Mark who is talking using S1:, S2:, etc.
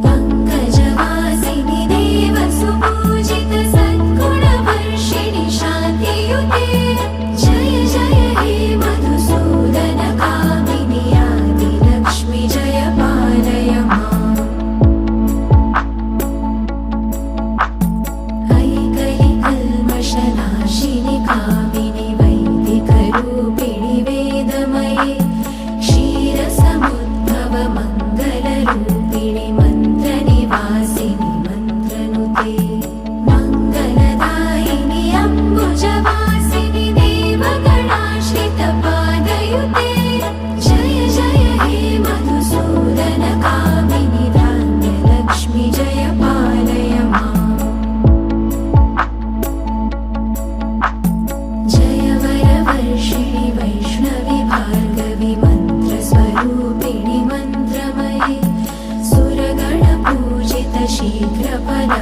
S1: पङ्कजवासिनि देवसुपूजित सद्गुणवर्षिणि शान्तियुते जय जय हे मधुसूदन कामिनि आदिलक्ष्मि जय पालय माम् ऐकलिकल्मषनाशिनि कामिनि वैदिकरूपिणि वेदमये क्षीरसमुद्भव मङ्गलरूपिणि मन्त्रनिवासिनि मन्त्रनुते मङ्गलदायिनि अम्बुजवासिनि देवगणाश्रितपादयुते जय जय हे मधुसूदन कामिनि धान्यलक्ष्मि जय पालय माम् जय वरवर्षिणि वैष्णवि भार्गवि मन्त्रस्वरूपिणि मन्त्रमये सुरगणपूजित शीघ्रफल